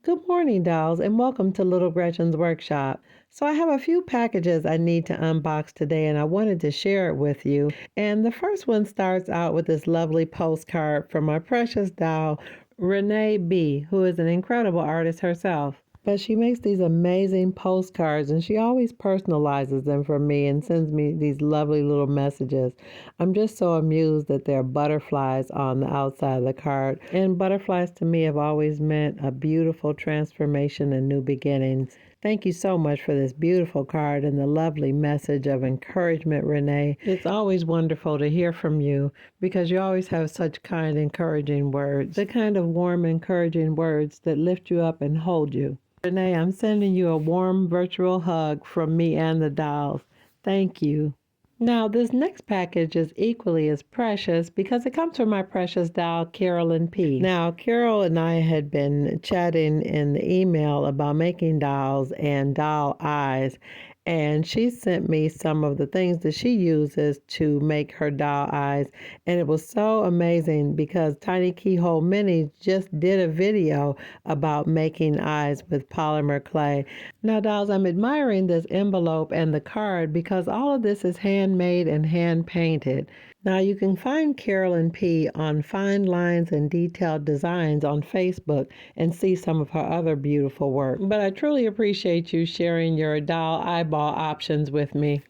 Good morning, dolls, and welcome to Little Gretchen's workshop. So, I have a few packages I need to unbox today, and I wanted to share it with you. And the first one starts out with this lovely postcard from my precious doll, Renee B, who is an incredible artist herself. But she makes these amazing postcards and she always personalizes them for me and sends me these lovely little messages. I'm just so amused that there are butterflies on the outside of the card. And butterflies to me have always meant a beautiful transformation and new beginnings. Thank you so much for this beautiful card and the lovely message of encouragement, Renee. It's always wonderful to hear from you because you always have such kind, encouraging words. The kind of warm, encouraging words that lift you up and hold you. Renee, I'm sending you a warm virtual hug from me and the dolls. Thank you. Now, this next package is equally as precious because it comes from my precious doll, Carolyn P. Now, Carol and I had been chatting in the email about making dolls and doll eyes, and she sent me some of the things that she uses to make her doll eyes, and it was so amazing because Tiny Keyhole Mini just did a video about making eyes with polymer clay. Now, dolls, I'm admiring this envelope and the card because all of this is handmade and hand painted. Now, you can find Carolyn P on Fine Lines and Detailed Designs on Facebook and see some of her other beautiful work. But I truly appreciate you sharing your doll eyeball options with me.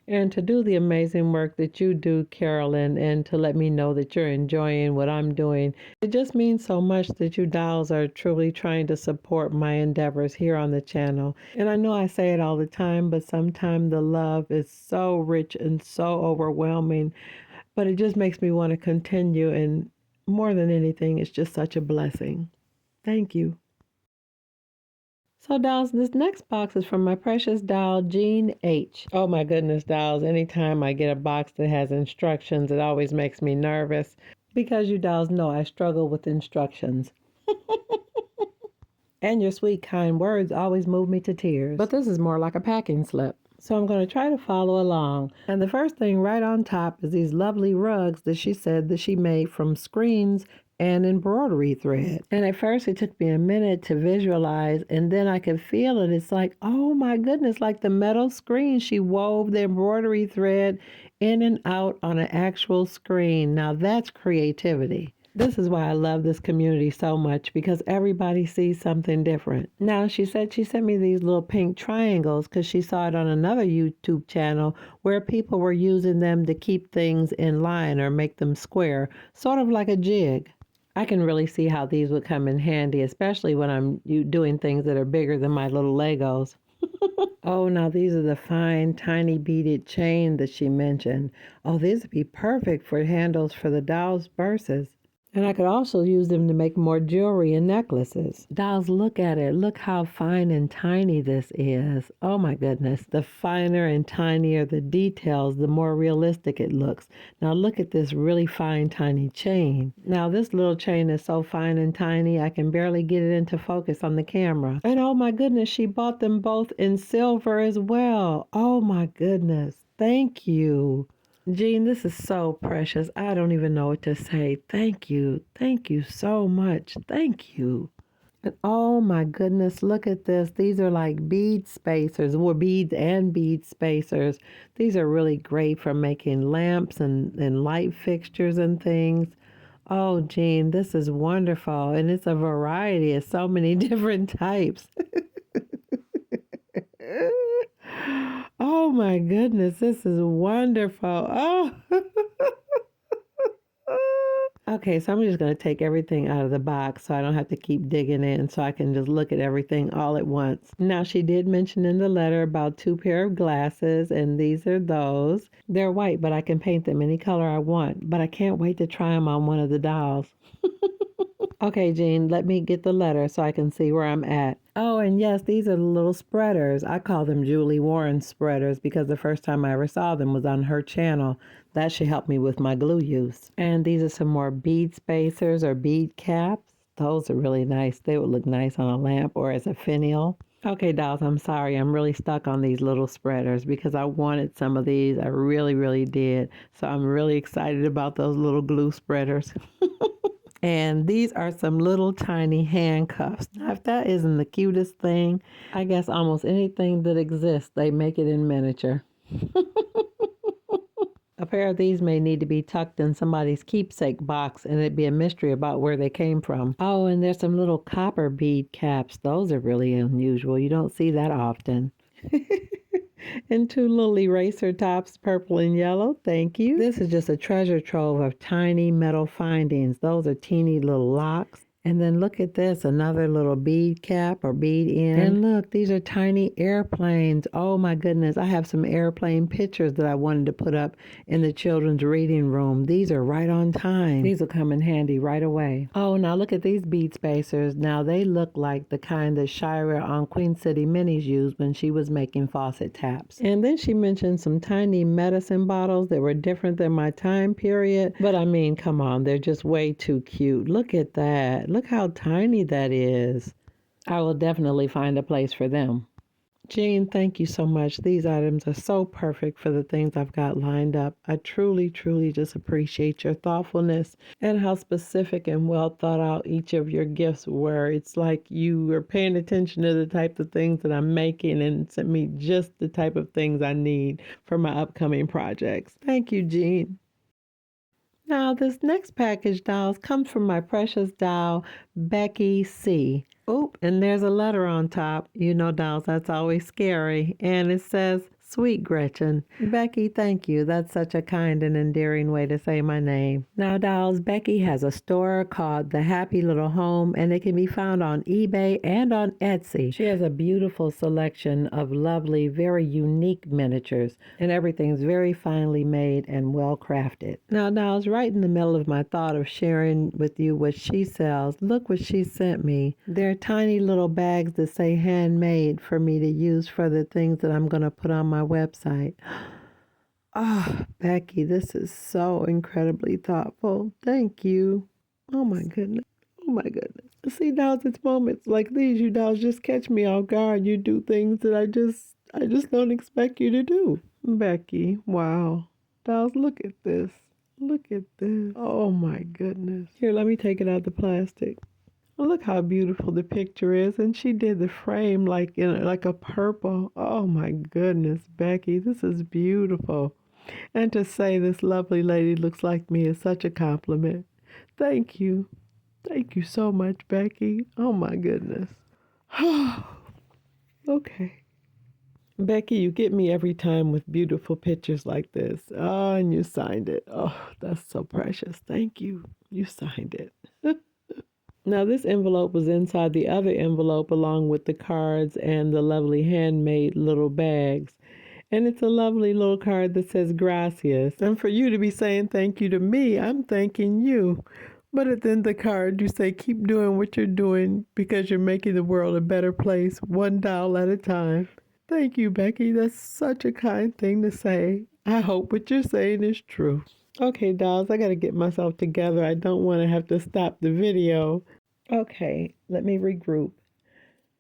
And to do the amazing work that you do, Carolyn, and to let me know that you're enjoying what I'm doing. It just means so much that you dolls are truly trying to support my endeavors here on the channel. And I know I say it all the time, but sometimes the love is so rich and so overwhelming, but it just makes me want to continue. And more than anything, it's just such a blessing. Thank you. So, dolls, this next box is from my precious doll, Jean H. Oh my goodness, dolls, anytime I get a box that has instructions, it always makes me nervous because you dolls know I struggle with instructions. And your sweet, kind words always move me to tears. But this is more like a packing slip. So I'm going to try to follow along. And the first thing right on top is these lovely rugs that she said that she made from screens and embroidery thread. And at first it took me a minute to visualize, and then I could feel it. It's like, oh my goodness, like the metal screen. She wove the embroidery thread in and out on an actual screen. Now that's creativity. This is why I love this community so much because everybody sees something different. Now, she said she sent me these little pink triangles because she saw it on another YouTube channel where people were using them to keep things in line or make them square, sort of like a jig. I can really see how these would come in handy, especially when I'm doing things that are bigger than my little Legos. Oh, now these are the fine, tiny beaded chain that she mentioned. Oh, these would be perfect for handles for the doll's purses. And I could also use them to make more jewelry and necklaces. Dolls, look at it. Look how fine and tiny this is. Oh my goodness. The finer and tinier the details, the more realistic it looks. Now look at this really fine, tiny chain. Now this little chain is so fine and tiny, I can barely get it into focus on the camera. And oh my goodness, she bought them both in silver as well. Oh my goodness. Thank you. Jean, this is so precious. I don't even know what to say. Thank you. Thank you so much. Thank you. And oh my goodness, look at this. These are like bead spacers, or beads and bead spacers. These are really great for making lamps and light fixtures and things. Oh, Jean, this is wonderful. And it's a variety of so many different types. Oh my goodness, this is wonderful. Oh. Okay, so I'm just going to take everything out of the box so I don't have to keep digging in, so I can just look at everything all at once. Now, she did mention in the letter about 2 pair of glasses, and these are those. They're white, but I can paint them any color I want, but I can't wait to try them on one of the dolls. Okay, Jean, let me get the letter so I can see where I'm at. Oh, and yes, these are the little spreaders. I call them Julie Warren spreaders because the first time I ever saw them was on her channel. That should help me with my glue use. And these are some more bead spacers or bead caps. Those are really nice. They would look nice on a lamp or as a finial. Okay, dolls, I'm sorry. I'm really stuck on these little spreaders because I wanted some of these. I really, really did. So I'm really excited about those little glue spreaders. And these are some little tiny handcuffs. Now, if that isn't the cutest thing, I guess almost anything that exists, they make it in miniature. A pair of these may need to be tucked in somebody's keepsake box, and it'd be a mystery about where they came from. Oh, and there's some little copper bead caps. Those are really unusual. You don't see that often. And two little eraser tops, purple and yellow. Thank you. This is just a treasure trove of tiny metal findings. Those are teeny little locks. And then look at this, another little bead cap or bead end. And look, these are tiny airplanes. Oh my goodness, I have some airplane pictures that I wanted to put up in the children's reading room. These are right on time. These will come in handy right away. Oh, now look at these bead spacers. Now they look like the kind that Shira on Queen City Minis used when she was making faucet taps. And then she mentioned some tiny medicine bottles that were different than my time period. But I mean, come on, they're just way too cute. Look at that. Look how tiny that is. I will definitely find a place for them. Jean, thank you so much. These items are so perfect for the things I've got lined up. I truly, truly just appreciate your thoughtfulness and how specific and well thought out each of your gifts were. It's like you were paying attention to the type of things that I'm making and sent me just the type of things I need for my upcoming projects. Thank you, Jean. Now, this next package, dolls, comes from my precious doll, Becky C. Oop, and there's a letter on top. You know, dolls, that's always scary. And it says, "Sweet Gretchen." Becky, thank you. That's such a kind and endearing way to say my name. Now, dolls, Becky has a store called The Happy Little Home, and it can be found on eBay and on Etsy. She has a beautiful selection of lovely, very unique miniatures, and everything's very finely made and well crafted. Now, dolls, right in the middle of my thought of sharing with you what she sells, look what she sent me. They're tiny little bags that say handmade for me to use for the things that I'm going to put on my website. Oh, Becky, this is so incredibly thoughtful. Thank you. Oh my goodness. Oh my goodness. See, dolls, it's moments like these. You dolls just catch me off guard. You do things that I just don't expect you to do. Becky, wow. Dolls, look at this. Look at this. Oh my goodness. Here, let me take it out the plastic. Look how beautiful the picture is, and she did the frame like a purple. Oh my goodness, Becky, this is beautiful. And to say this lovely lady looks like me is such a compliment. Thank you. Thank you so much, Becky. Oh my goodness. Okay. Becky, you get me every time with beautiful pictures like this. Oh, and you signed it. Oh, that's so precious. Thank you. You signed it. Now, this envelope was inside the other envelope along with the cards and the lovely handmade little bags. And it's a lovely little card that says gracias. And for you to be saying thank you to me, I'm thanking you. But at the end of the card, you say keep doing what you're doing because you're making the world a better place, one doll at a time. Thank you, Becky. That's such a kind thing to say. I hope what you're saying is true. Okay, dolls, I got to get myself together. I don't want to have to stop the video. Okay, let me regroup.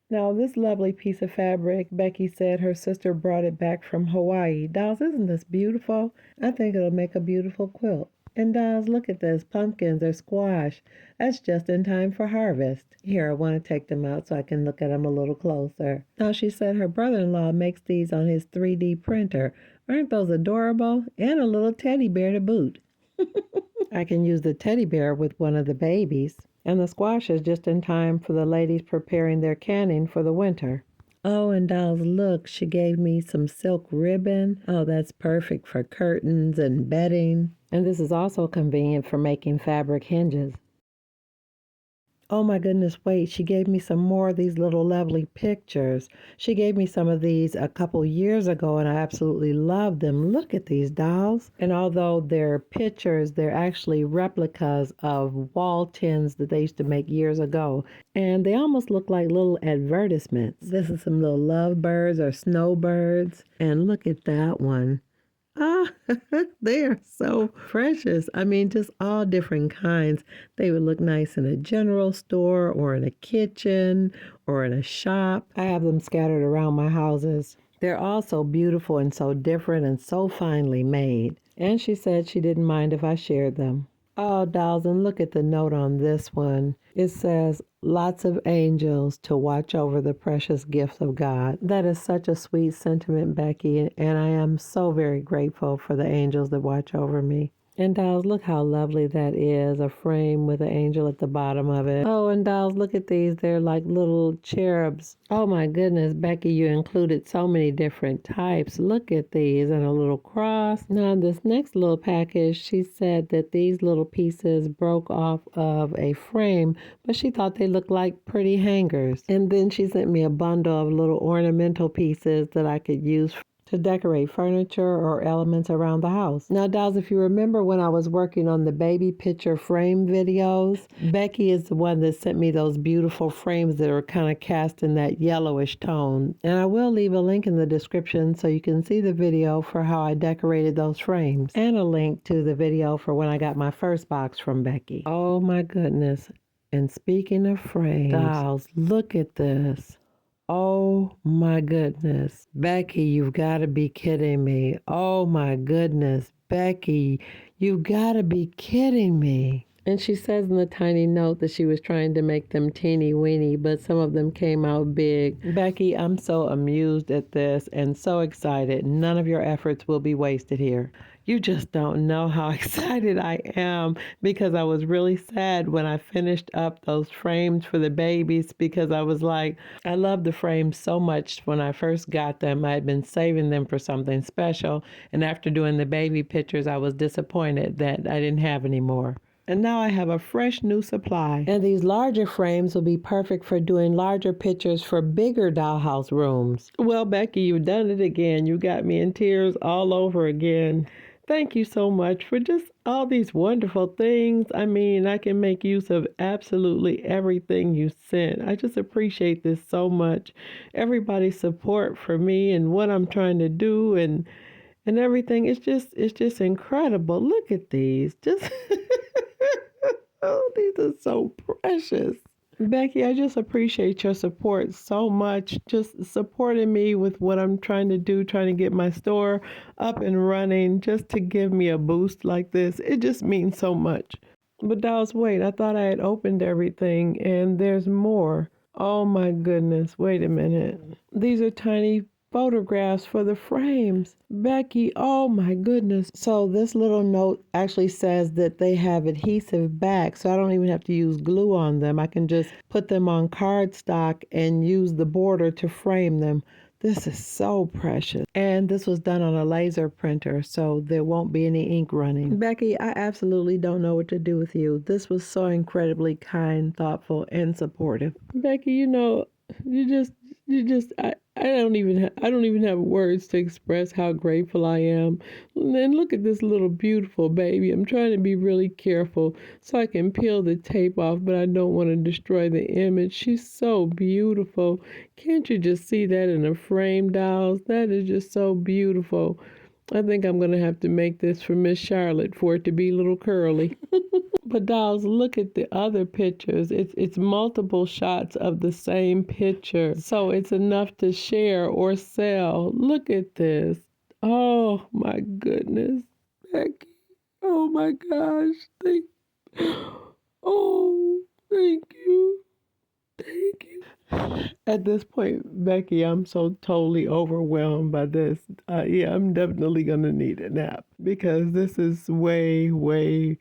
Now, this lovely piece of fabric, Becky said her sister brought it back from Hawaii. Dolls, isn't this beautiful? I think it'll make a beautiful quilt. And dolls, look at this, pumpkins or squash. That's just in time for harvest. Here, I want to take them out so I can look at them a little closer. Now, she said her brother-in-law makes these on his 3D printer. Aren't those adorable? And a little teddy bear to boot. I can use the teddy bear with one of the babies. And the squash is just in time for the ladies preparing their canning for the winter. Oh, and dolls, look, she gave me some silk ribbon. Oh, that's perfect for curtains and bedding. And this is also convenient for making fabric hinges. Oh my goodness, wait, she gave me some more of these little lovely pictures. She gave me some of these a couple years ago and I absolutely love them. Look at these dolls. And although they're pictures, they're actually replicas of wall tins that they used to make years ago. And they almost look like little advertisements. This is some little lovebirds or snowbirds. And look at that one. Ah, they are so precious. I mean, just all different kinds. They would look nice in a general store or in a kitchen or in a shop. I have them scattered around my houses. They're all so beautiful and so different and so finely made. And she said she didn't mind if I shared them. Oh, dolls, and look at the note on this one. It says, lots of angels to watch over the precious gift of God. That is such a sweet sentiment, Becky, and I am so very grateful for the angels that watch over me. And dolls, look how lovely that is. A frame with an angel at the bottom of it. Oh, and dolls, look at these. They're like little cherubs. Oh my goodness, Becky, you included so many different types. Look at these, and a little cross. Now, in this next little package, she said that these little pieces broke off of a frame, but she thought they looked like pretty hangers. And then she sent me a bundle of little ornamental pieces that I could use to decorate furniture or elements around the house. Now, dolls, if you remember when I was working on the baby picture frame videos, Becky is the one that sent me those beautiful frames that are kind of cast in that yellowish tone. And I will leave a link in the description so you can see the video for how I decorated those frames, and a link to the video for when I got my first box from Becky. Oh my goodness. And speaking of frames, dolls, look at this. Oh my goodness. Becky, you've got to be kidding me. Oh my goodness. Becky, you've got to be kidding me. And she says in the tiny note that she was trying to make them teeny weeny, but some of them came out big. Becky, I'm so amused at this and so excited. None of your efforts will be wasted here. You just don't know how excited I am, because I was really sad when I finished up those frames for the babies, because I was like, I love the frames so much. When I first got them, I had been saving them for something special, and after doing the baby pictures, I was disappointed that I didn't have any more. And now I have a fresh new supply. And these larger frames will be perfect for doing larger pictures for bigger dollhouse rooms. Well, Becky, you've done it again. You got me in tears all over again. Thank you so much for just all these wonderful things. I mean, I can make use of absolutely everything you sent. I just appreciate this so much. Everybody's support for me and what I'm trying to do, and everything. It's just incredible. Look at these. Just oh, these are so precious. Becky, I just appreciate your support so much. Just supporting me with what I'm trying to do, trying to get my store up and running, just to give me a boost like this. It just means so much. But dolls, wait, I thought I had opened everything and there's more. Oh my goodness, wait a minute. These are tiny photographs for the frames. Becky, oh my goodness. So this little note actually says that they have adhesive back, so I don't even have to use glue on them. I can just put them on cardstock and use the border to frame them. This is so precious. And this was done on a laser printer, so there won't be any ink running. Becky, I absolutely don't know what to do with you. This was so incredibly kind, thoughtful, and supportive. Becky, you just I don't even have words to express how grateful I am. And look at this little beautiful baby. I'm trying to be really careful so I can peel the tape off, but I don't want to destroy the image. She's so beautiful. Can't you just see that in a frame, dolls? That is just so beautiful. I think I'm going to have to make this for Miss Charlotte for it to be a little curly. But dolls, look at the other pictures. It's multiple shots of the same picture. So it's enough to share or sell. Look at this. Oh my goodness. Becky. Oh my gosh. Thank you. Thank you. At this point, Becky, I'm so totally overwhelmed by this. Yeah, I'm definitely going to need a nap, because this is way, way,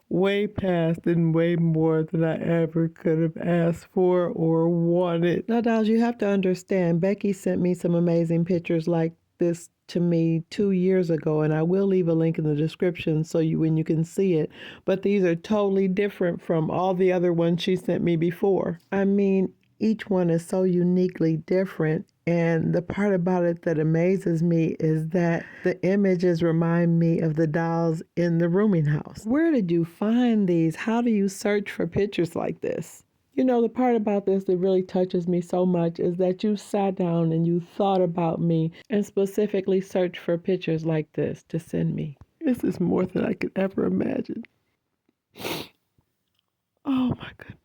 way past and way more than I ever could have asked for or wanted. Now, dolls, you have to understand, Becky sent me some amazing pictures like this to me 2 years ago, and I will leave a link in the description so when you can see it. But these are totally different from all the other ones she sent me before. I mean, each one is so uniquely different. And the part about it that amazes me is that the images remind me of the dolls in the rooming house. Where did you find these? How do you search for pictures like this? The part about this that really touches me so much is that you sat down and you thought about me and specifically searched for pictures like this to send me. This is more than I could ever imagine. Oh my goodness.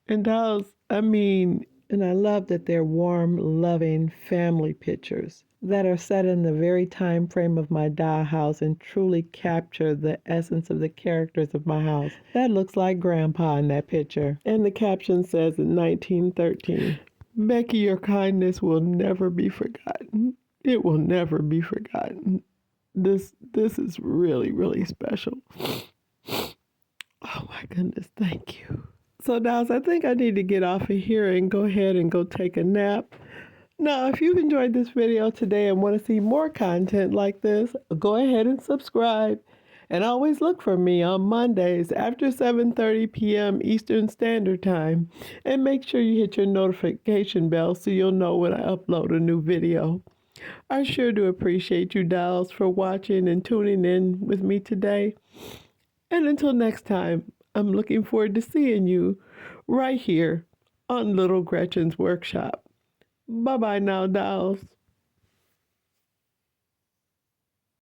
And dolls, and I love that they're warm, loving family pictures. that are set in the very time frame of my dollhouse and truly capture the essence of the characters of my house. That looks like Grandpa in that picture. And the caption says in 1913, Becky, your kindness will never be forgotten. It will never be forgotten. This is really, really special. Oh my goodness, thank you. So, dolls, I think I need to get off of here and go ahead and go take a nap. Now, if you've enjoyed this video today and want to see more content like this, go ahead and subscribe. And always look for me on Mondays after 7:30 p.m. Eastern Standard Time. And make sure you hit your notification bell so you'll know when I upload a new video. I sure do appreciate you, dolls, for watching and tuning in with me today. And until next time, I'm looking forward to seeing you right here on Little Gretchen's Workshop. Bye-bye now, dolls.